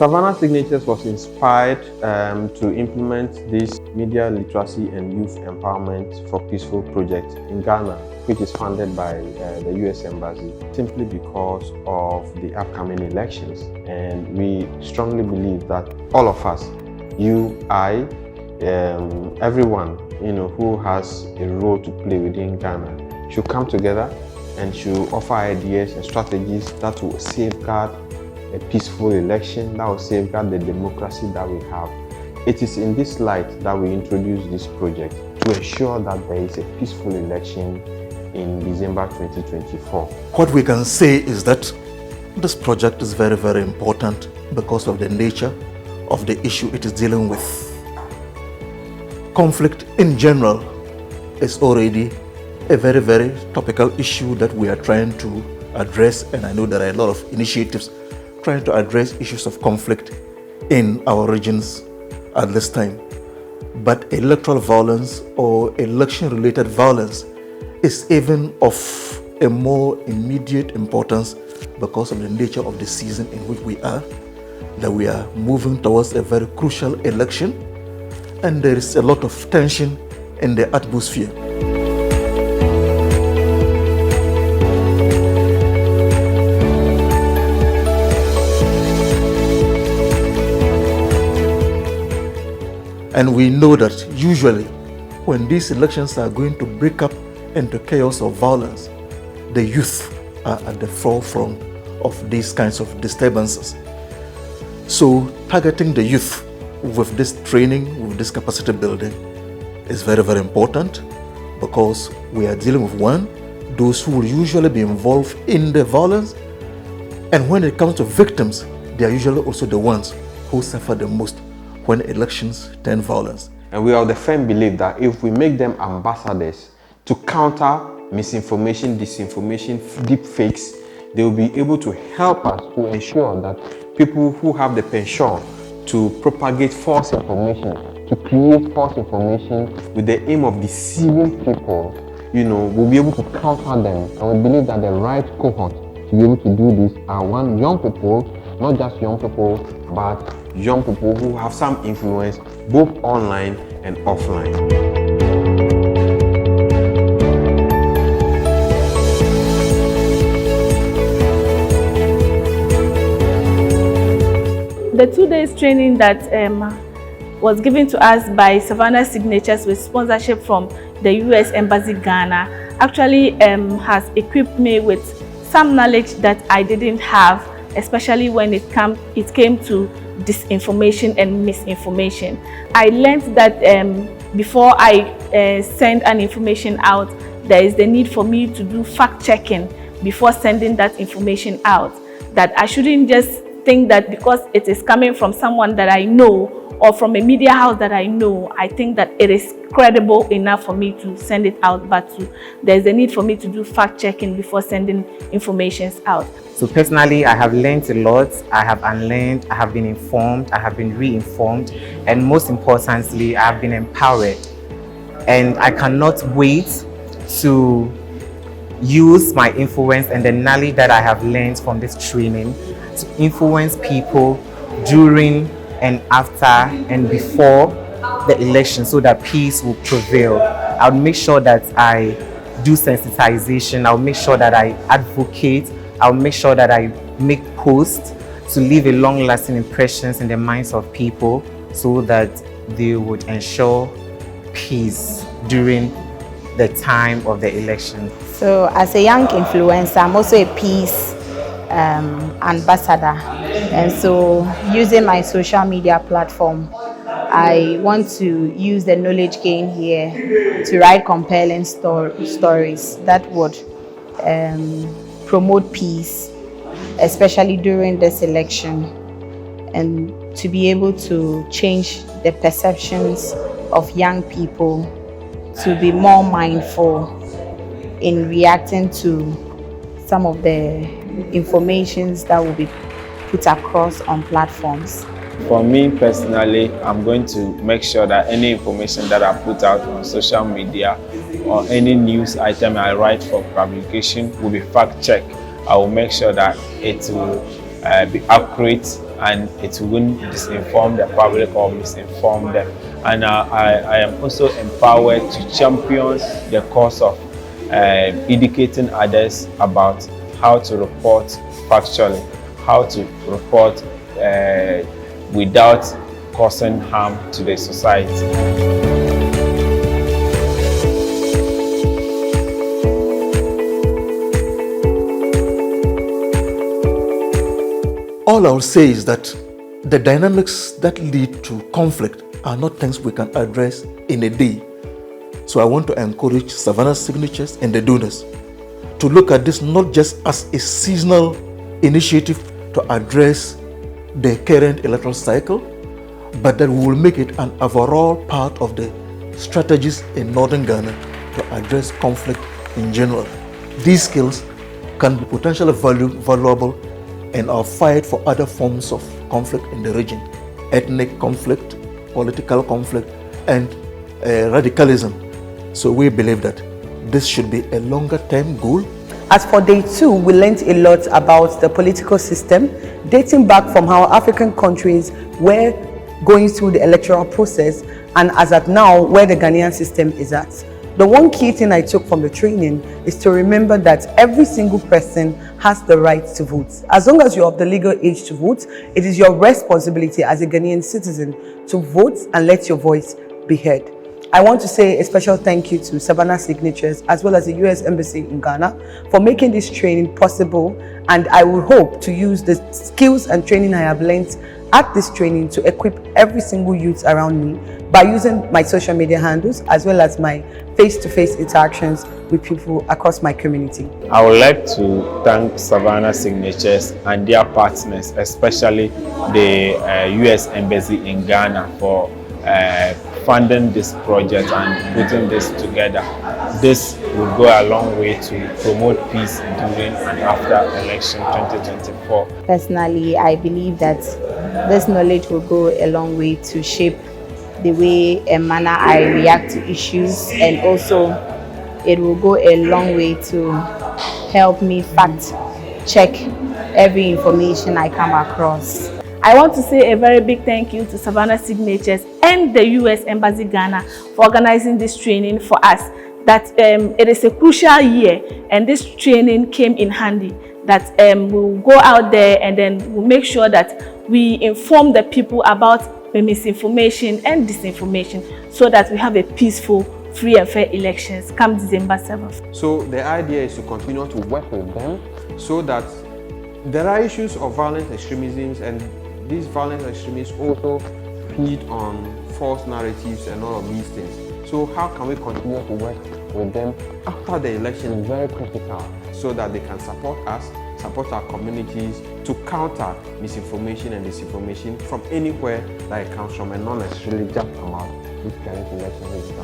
Savana Signatures was inspired to implement this media literacy and youth empowerment for peaceful project in Ghana, which is funded by the US Embassy, simply because of the upcoming elections. And we strongly believe that all of us, you, I, everyone, who has a role to play within Ghana, should come together and should offer ideas and strategies that will safeguard a peaceful election, that will safeguard the democracy that we have. It is in this light that we introduce this project to ensure that there is a peaceful election in December 2024. What we can say is that this project is very, very important because of the nature of the issue it is dealing with. Conflict in general is already a very, very topical issue that we are trying to address, and I know there are a lot of initiatives trying to address issues of conflict in our regions at this time. But electoral violence or election-related violence is even of a more immediate importance because of the nature of the season in which we are, that we are moving towards a very crucial election, and there is a lot of tension in the atmosphere. And we know that usually when these elections are going to break up into chaos or violence, the youth are at the forefront of these kinds of disturbances. So targeting the youth with this training, with this capacity building is very, very important, because we are dealing with those who will usually be involved in the violence, and when it comes to victims, they are usually also the ones who suffer the most when elections turn violence. And we are of the firm belief that if we make them ambassadors to counter misinformation, disinformation, deep fakes, they will be able to help us to ensure that people who have the penchant to propagate false information, to create false information with the aim of deceiving people, will be able to counter them. And we believe that the right cohort to be able to do this are young people, not just young people, but young people who have some influence both online and offline. The 2 days training that was given to us by Savana Signatures with sponsorship from the US Embassy Ghana actually has equipped me with some knowledge that I didn't have, especially when it came to disinformation and misinformation. I learned that before I send an information out, there is the need for me to do fact-checking before sending that information out. That I shouldn't just think that because it is coming from someone that I know or from a media house that I know, I think that it is credible enough for me to send it out, but there's a need for me to do fact-checking before sending informations out. So personally, I have learned a lot, I have unlearned, I have been informed, I have been re-informed, and most importantly, I have been empowered. And I cannot wait to use my influence and the knowledge that I have learned from this training to influence people during and after and before the election, so that peace will prevail. I'll make sure that I do sensitization, I'll make sure that I advocate, I'll make sure that I make posts to leave a long-lasting impressions in the minds of people so that they would ensure peace during the time of the election. So as a young influencer, I'm also a peace ambassador, and so using my social media platform, I want to use the knowledge gained here to write compelling stories that would promote peace, especially during this election, and to be able to change the perceptions of young people to be more mindful in reacting to some of the informations that will be put across on platforms. For me personally, I'm going to make sure that any information that I put out on social media or any news item I write for publication will be fact-checked. I will make sure that it will be accurate and it won't disinform the public or misinform them. And I am also empowered to champion the cause of educating others about how to report factually, how to report without causing harm to the society. All I'll say is that the dynamics that lead to conflict are not things we can address in a day. So I want to encourage Savana Signatures and the donors to look at this not just as a seasonal initiative to address the current electoral cycle, but that we will make it an overall part of the strategies in northern Ghana to address conflict in general. These skills can be potentially valuable in our fight for other forms of conflict in the region: ethnic conflict, political conflict, and radicalism. So we believe that this should be a longer term goal. As for day 2, we learned a lot about the political system, dating back from how African countries were going through the electoral process, and as at now, where the Ghanaian system is at. The one key thing I took from the training is to remember that every single person has the right to vote. As long as you're of the legal age to vote, it is your responsibility as a Ghanaian citizen to vote and let your voice be heard. I want to say a special thank you to Savana Signatures as well as the US Embassy in Ghana for making this training possible, and I will hope to use the skills and training I have learned at this training to equip every single youth around me by using my social media handles as well as my face-to-face interactions with people across my community. I would like to thank Savana Signatures and their partners, especially the US Embassy in Ghana, for funding this project and putting this together. This will go a long way to promote peace during and after election 2024. Personally, I believe that this knowledge will go a long way to shape the way and manner I react to issues, and also it will go a long way to help me fact check every information I come across. I want to say a very big thank you to Savana Signatures and the US Embassy Ghana for organizing this training for us. That it is a crucial year, and this training came in handy. That we'll go out there and then we'll make sure that we inform the people about the misinformation and disinformation, so that we have a peaceful, free and fair elections come December 7th. So the idea is to continue to work with them so that there are issues of violent extremism, and these violent extremists also feed on false narratives and all of these things. So how can we continue to work with them after the election is very critical, so that they can support us, support our communities to counter misinformation and disinformation from anywhere that it comes from, and not necessarily just about this current election which is